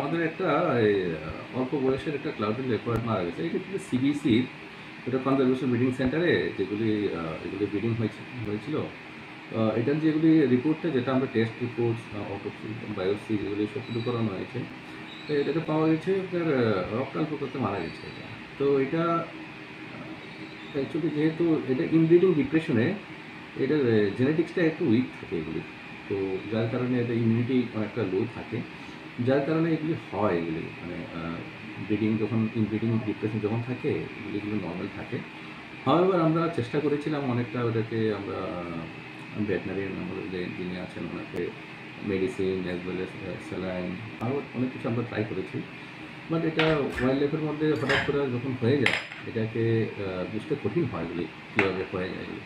আমাদের একটা অল্প বয়সের একটা ক্লাউডেড লেপার্ড মারা গেছে। এটা কিন্তু সিবিসির এটা কনজারভেশন ব্রিডিং সেন্টারে এগুলি ব্রিডিং হয়েছিল। এটার যেগুলি রিপোর্টটা যেটা আমরা টেস্ট রিপোর্ট, অটোপসি, বায়োপসি যেগুলি সবগুলো করানো হয়েছে, তো এটাতে পাওয়া গেছে তার রক্তাল্প করতে মারা গেছে এটা। তো এটা অ্যাকচুয়ালি যেহেতু এটা ইনব্রিডিং ডিপ্রেশনে এটার জেনেটিক্সটা একটু উইক থাকে এগুলি, তো যার কারণে এটা ইমিউনিটি অনেকটা লো থাকে, যার কারণে এগুলি হয়। এগুলি মানে ব্রিডিং যখন ইনব্রিডিং ডিপ্রেশন যখন থাকে এগুলো নর্মাল থাকে। হাওয়েভার আমরা চেষ্টা করেছিলাম অনেকটা ওটাকে আমরা ভেটেনারিয়ান আমাদের যিনি আছেন ওনাকে medicine as well as saline আরও অনেক কিছু আমরা ট্রাই করেছি, বাট এটা ওয়াইল্ড লাইফের মধ্যে হঠাৎ করে যখন হয়ে যায় এটাকে বুঝতে কঠিন হয় এগুলি কীভাবে হয়ে যায় এগুলি।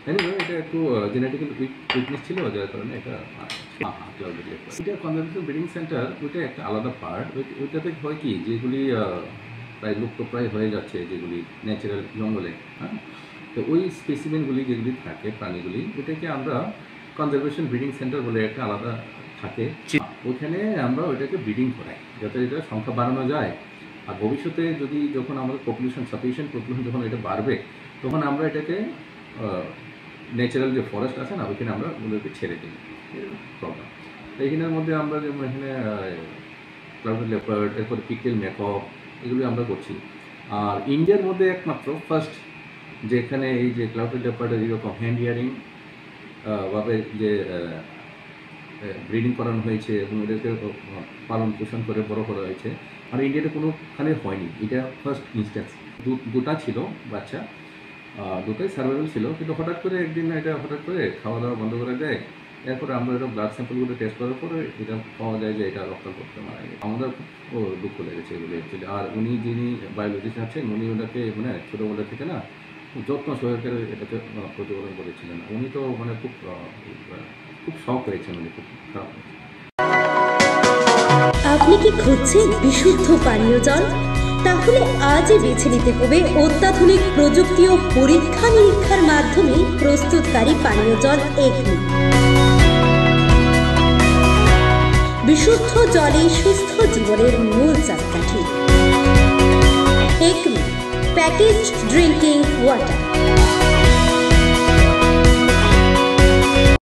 এনিওয়ে এটা একটু জেনেটিক্যাল উইকনেস ছিল, যার কারণে এটা এটা কনজারভেশন ব্রিডিং সেন্টার ওইটা একটা আলাদা পার্ট। ওইটাতে হয় কি যেগুলি প্রায় লুপ্তপ্রায় হয়ে যাচ্ছে যেগুলি ন্যাচারাল জঙ্গলে, হ্যাঁ, তো ওই স্পেসিমেনগুলি যেগুলি থাকে প্রাণীগুলি ওইটাকে আমরা কনজারভেশন ব্রিডিং সেন্টার বলে একটা আলাদা থাকে, ওখানে আমরা ওইটাকে ব্রিডিং করাই যাতে এটা সংখ্যা বাড়ানো যায়। আর ভবিষ্যতে যদি যখন আমাদের পপুলেশন সাফিসিয়েন্ট পপুলেশন যখন এটা বাড়বে তখন আমরা এটাকে ন্যাচারাল যে ফরেস্ট আছে না ওইখানে আমরা ওগুলোকে ছেড়ে দিই প্রবলেম। তো এইখানের মধ্যে আমরা যেমন এখানে ক্লাউডেড লেপার্ড, এরপরে পিকটেল ম্যাকক এগুলো আমরা করছি। আর ইন্ডিয়ার মধ্যে একমাত্র ফার্স্ট যেখানে এই যে ক্লাউডেড লেপার্ডের এরকম হ্যান্ড ইয়ারিং ভাবে যে ব্রিডিং করানো হয়েছে এবং এদেরকে পালন পোষণ করে বড় করা হয়েছে, আর ইন্ডিয়াতে কোনোখানে হয়নি। এটা ফার্স্ট ইনস্ট্যান্স। দুটা ছিল বাচ্চা, দুটোই সার্ভাইভাল ছিল, কিন্তু হঠাৎ করে একদিন এটা হঠাৎ করে খাওয়া দাওয়া বন্ধ করে দেয়। এরপরে আমরা এটা ব্লাড স্যাম্পলগুলো টেস্ট করার পরে এটা পাওয়া যায় যে এটা রক্তাল্প করতে মারা গেছে। আমাদের খুব দুঃখ লেগেছে এগুলো অ্যাকচুয়ালি। আর উনি যিনি বায়োলজিস্ট আছেন উনি ওটাকে মানে ছোটোবেলা থেকে না যত্ন সহকারে এটাকে প্রতিপালন করেছিলেন। উনি তো মানে খুব শখ হয়েছেন, উনি খুব খারাপ। আপনি কি খুঁজছেন বিশুদ্ধ পানীয় জল? তাহলে আজই বেছে নিতে হবে অত্যাধুনিক প্রযুক্তি ও পরীক্ষা নিরীক্ষার মাধ্যমে প্রস্তুতকারী পানীয় জল একমি। বিশুদ্ধ জলে সুস্থ জীবনের মূল চাকাঠি। Acme packaged drinking water.